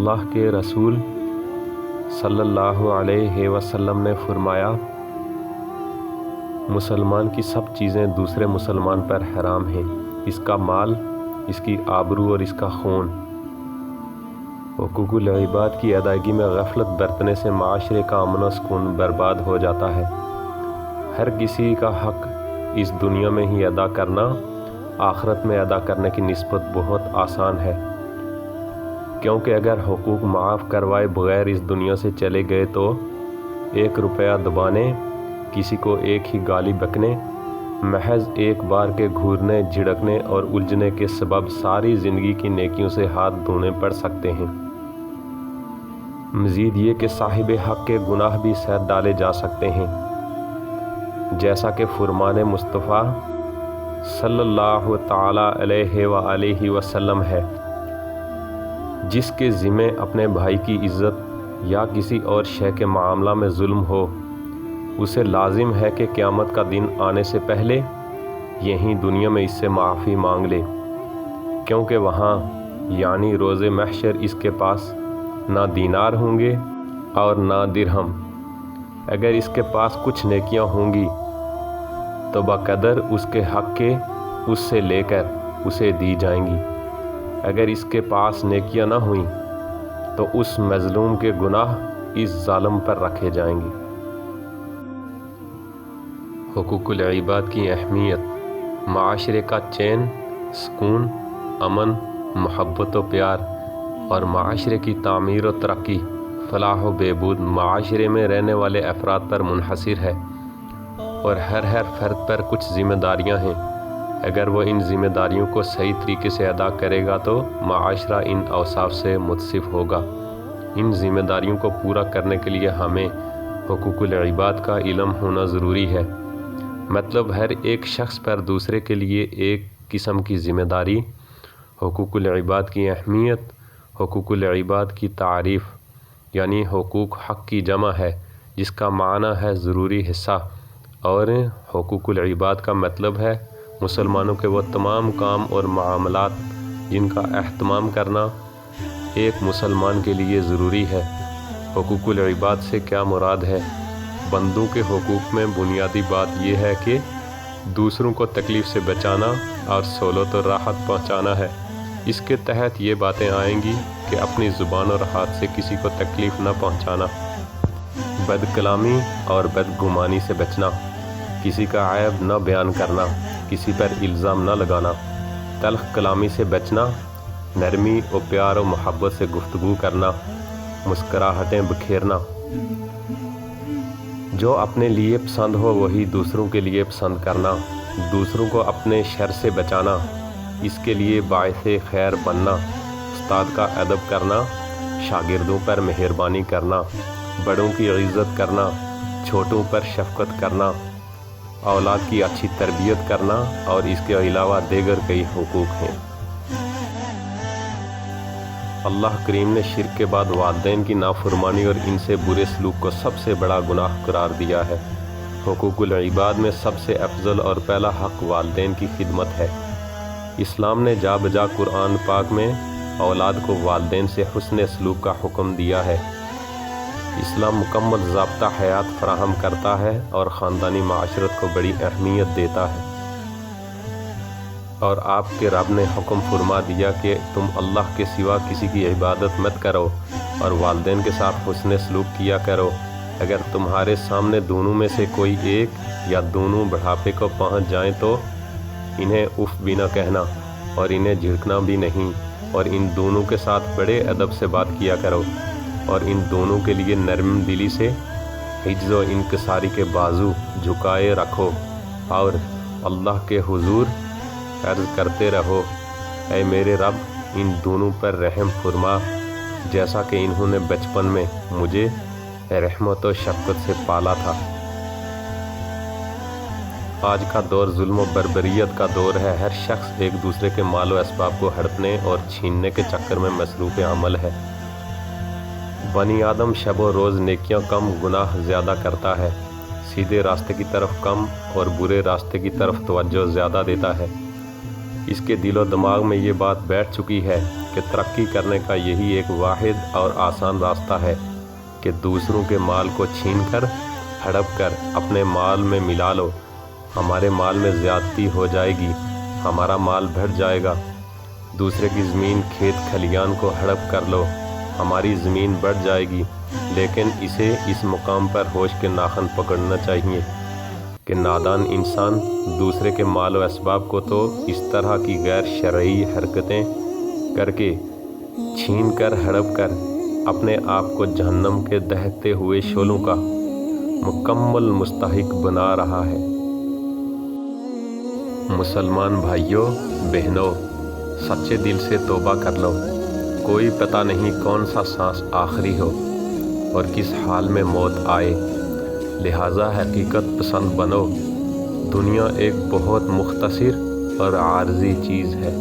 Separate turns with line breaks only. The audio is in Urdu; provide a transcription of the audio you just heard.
اللہ کے رسول صلی اللہ علیہ وسلم نے فرمایا، مسلمان کی سب چیزیں دوسرے مسلمان پر حرام ہیں، اس کا مال، اس کی آبرو اور اس کا خون۔ حقوق العباد کی ادائیگی میں غفلت برتنے سے معاشرے کا امن و سکون برباد ہو جاتا ہے۔ ہر کسی کا حق اس دنیا میں ہی ادا کرنا آخرت میں ادا کرنے کی نسبت بہت آسان ہے، کیونکہ اگر حقوق معاف کروائے بغیر اس دنیا سے چلے گئے تو 1 روپیہ دبانے، کسی کو ایک ہی گالی بکنے، محض ایک بار کے گھورنے، جھڑکنے اور الجھنے کے سبب ساری زندگی کی نیکیوں سے ہاتھ دھونے پڑ سکتے ہیں۔ مزید یہ کہ صاحب حق کے گناہ بھی سہ ڈالے جا سکتے ہیں، جیسا کہ فرمان مصطفیٰ صلی اللہ تعالی علیہ وآلہ وسلم ہے، جس کے ذمے اپنے بھائی کی عزت یا کسی اور شے کے معاملہ میں ظلم ہو، اسے لازم ہے کہ قیامت کا دن آنے سے پہلے یہیں دنیا میں اس سے معافی مانگ لے، کیونکہ وہاں یعنی روز محشر اس کے پاس نہ دینار ہوں گے اور نہ درہم۔ اگر اس کے پاس کچھ نیکیاں ہوں گی تو بقدر اس کے حق کے اس سے لے کر اسے دی جائیں گی، اگر اس کے پاس نیکیاں نہ ہوئیں تو اس مظلوم کے گناہ اس ظالم پر رکھے جائیں گے۔ حقوق العباد کی اہمیت معاشرے کا چین، سکون، امن، محبت و پیار اور معاشرے کی تعمیر و ترقی، فلاح و بہبود معاشرے میں رہنے والے افراد پر منحصر ہے، اور ہر فرد پر کچھ ذمہ داریاں ہیں۔ اگر وہ ان ذمہ داریوں کو صحیح طریقے سے ادا کرے گا تو معاشرہ ان اوصاف سے متصف ہوگا۔ ان ذمہ داریوں کو پورا کرنے کے لیے ہمیں حقوق العباد کا علم ہونا ضروری ہے، مطلب ہر ایک شخص پر دوسرے کے لیے ایک قسم کی ذمہ داری۔ حقوق العباد کی اہمیت، حقوق العباد کی تعریف یعنی حقوق حق کی جمع ہے، جس کا معنی ہے ضروری حصہ، اور حقوق العباد کا مطلب ہے مسلمانوں کے وہ تمام کام اور معاملات جن کا اہتمام کرنا ایک مسلمان کے لیے ضروری ہے۔ حقوق العباد سے کیا مراد ہے؟ بندوں کے حقوق میں بنیادی بات یہ ہے کہ دوسروں کو تکلیف سے بچانا اور سہولت و راحت پہنچانا ہے۔ اس کے تحت یہ باتیں آئیں گی کہ اپنی زبان اور ہاتھ سے کسی کو تکلیف نہ پہنچانا، بد کلامی اور بدگمانی سے بچنا، کسی کا عیب نہ بیان کرنا، کسی پر الزام نہ لگانا، تلخ کلامی سے بچنا، نرمی و پیار و محبت سے گفتگو کرنا، مسکراہٹیں بکھیرنا۔ جو اپنے لیے پسند ہو وہی دوسروں کے لیے پسند کرنا، دوسروں کو اپنے شر سے بچانا، اس کے لیے باعث خیر بننا، استاد کا ادب کرنا، شاگردوں پر مہربانی کرنا، بڑوں کی عزت کرنا، چھوٹوں پر شفقت کرنا، اولاد کی اچھی تربیت کرنا، اور اس کے علاوہ دیگر کئی حقوق ہیں۔ اللہ کریم نے شرک کے بعد والدین کی نافرمانی اور ان سے برے سلوک کو سب سے بڑا گناہ قرار دیا ہے۔ حقوق العباد میں سب سے افضل اور پہلا حق والدین کی خدمت ہے۔ اسلام نے جا بجا قرآن پاک میں اولاد کو والدین سے حسن سلوک کا حکم دیا ہے۔ اسلام مکمل ضابطہ حیات فراہم کرتا ہے اور خاندانی معاشرت کو بڑی اہمیت دیتا ہے، اور آپ کے رب نے حکم فرما دیا کہ تم اللہ کے سوا کسی کی عبادت مت کرو اور والدین کے ساتھ حسن سلوک کیا کرو۔ اگر تمہارے سامنے دونوں میں سے کوئی ایک یا دونوں بڑھاپے کو پہنچ جائیں تو انہیں اف بھی نہ کہنا اور انہیں جھڑکنا بھی نہیں، اور ان دونوں کے ساتھ بڑے ادب سے بات کیا کرو، اور ان دونوں کے لیے نرم دلی سے حجز و انکساری کے بازو جھکائے رکھو، اور اللہ کے حضور عرض کرتے رہو، اے میرے رب ان دونوں پر رحم فرما، جیسا کہ انہوں نے بچپن میں مجھے رحمت و شفقت سے پالا تھا۔ آج کا دور ظلم و بربریت کا دور ہے۔ ہر شخص ایک دوسرے کے مال و اسباب کو ہڑپنے اور چھیننے کے چکر میں مصروف عمل ہے۔ بنی آدم شب و روز نیکیاں کم، گناہ زیادہ کرتا ہے، سیدھے راستے کی طرف کم اور برے راستے کی طرف توجہ زیادہ دیتا ہے۔ اس کے دل و دماغ میں یہ بات بیٹھ چکی ہے کہ کہ ترقی کرنے کا یہی ایک واحد اور آسان راستہ ہے کہ دوسروں کے مال کو چھین کر ہڑپ کر اپنے مال میں ملا لو۔ ہمارے مال میں زیادتی ہو جائے گی، ہمارا مال بڑھ جائے گا۔ دوسرے کی زمین کھیت کھلیان کو ہڑپ کر لو، ہماری زمین بڑھ جائے گی۔ لیکن اسے اس مقام پر ہوش کے ناخن پکڑنا چاہیے کہ نادان انسان دوسرے کے مال و اسباب کو تو اس طرح کی غیر شرعی حرکتیں کر کے چھین کر ہڑپ کر اپنے آپ کو جہنم کے دہتے ہوئے شعلوں کا مکمل مستحق بنا رہا ہے۔ مسلمان بھائیوں بہنوں، سچے دل سے توبہ کر لو۔ کوئی پتہ نہیں کون سا سانس آخری ہو اور کس حال میں موت آئے، لہٰذا حقیقت پسند بنو۔ دنیا ایک بہت مختصر اور عارضی چیز ہے۔